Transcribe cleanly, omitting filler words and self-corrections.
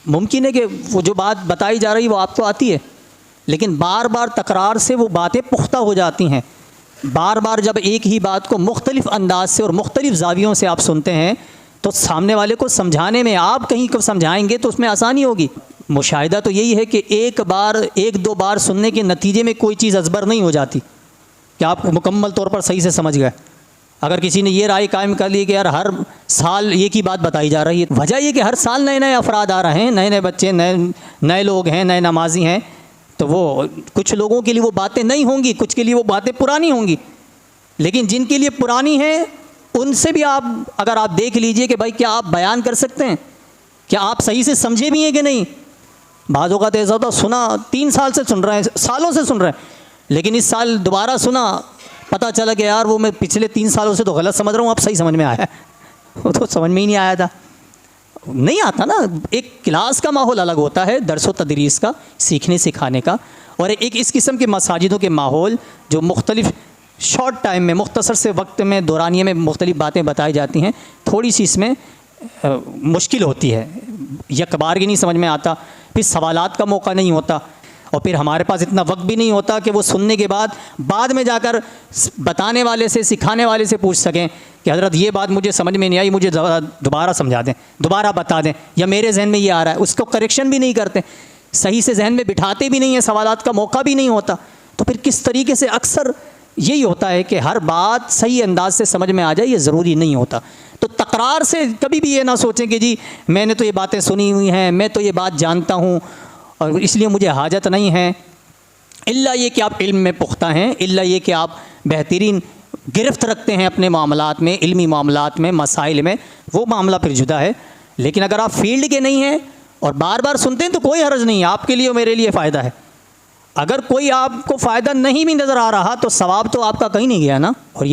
मुमकिन है कि वो जो बात बताई जा रही है वो आपको आती है, लेकिन बार बार तकरार से वो बातें पुख्ता हो जाती हैं। बार बार जब एक ही बात को मुख्तलिफ़ अंदाज से और मुख्तलिफ़ ज़ावियों से आप सुनते हैं तो सामने वाले को समझाने में, आप कहीं को समझाएंगे तो उसमें आसानी होगी। मुशाहिदा तो यही है कि एक दो बार सुनने के नतीजे में कोई चीज़ अजबर नहीं हो जाती कि आप मुकम्मल तौर पर सही से समझ गए। अगर किसी ने ये राय कायम कर ली कि यार हर साल एक ही बात बताई जा रही है, वजह ये कि हर साल नए नए अफराद आ रहे हैं, नए नए बच्चे, नए लोग हैं, नए नमाजी हैं, तो वो कुछ लोगों के लिए वो बातें नहीं होंगी, कुछ के लिए वो बातें पुरानी होंगी। लेकिन जिनके लिए पुरानी हैं उनसे भी अगर आप देख लीजिए कि भाई क्या आप बयान कर सकते हैं, क्या आप सही से समझे भी हैं कि नहीं। बाज़ों का तो ऐसा होता, सुना 3 साल से सुन रहे हैं, सालों से सुन रहे हैं, लेकिन इस साल दोबारा सुना, पता चला कि यार वो मैं पिछले 3 सालों से तो गलत समझ रहा हूँ, अब सही समझ में आया। वो तो समझ में ही नहीं आया था, नहीं आता ना। एक क्लास का माहौल अलग होता है, दरस व तदरीस का, सीखने सिखाने का, और एक इस किस्म के मसाजिदों के माहौल जो मुख्तलिफ़ शॉर्ट टाइम में, मुख्तसर से वक्त में, दौरानिए में मुख्तलिफ़ बातें बताई जाती हैं, थोड़ी सी इसमें मुश्किल होती है, यकबार की नहीं समझ में आता, फिर सवालात का मौका नहीं होता, और फिर हमारे पास इतना वक्त भी नहीं होता कि वो सुनने के बाद में जाकर बताने वाले से, सिखाने वाले से पूछ सकें कि हज़रत ये बात मुझे समझ में नहीं आई, मुझे दोबारा समझा दें, दोबारा बता दें, या मेरे जहन में ये आ रहा है। उसको करेक्शन भी नहीं करते, सही से जहन में बिठाते भी नहीं हैं, सवालात का मौका भी नहीं होता। तो फिर किस तरीके से, अक्सर यही होता है कि हर बात सही अंदाज से समझ में आ जाए, ये ज़रूरी नहीं होता। तो तकरार से कभी भी ये ना सोचें कि जी मैंने तो ये बातें सुनी हुई हैं, मैं तो ये बात जानता हूँ और इसलिए मुझे हाजत नहीं है। इल्ला ये कि आप इल्म में पुख्ता हैं, इल्ला ये कि आप बेहतरीन गिरफ्त रखते हैं अपने मामलात में, इल्मी मामलात में, मसाइल में, वो मामला फिर जुदा है। लेकिन अगर आप फील्ड के नहीं हैं और बार बार सुनते हैं तो कोई हर्ज नहीं है, आपके लिए और मेरे लिए फ़ायदा है। अगर कोई आपको फ़ायदा नहीं भी नज़र आ रहा तो सवाब तो आपका कहीं नहीं गया ना। और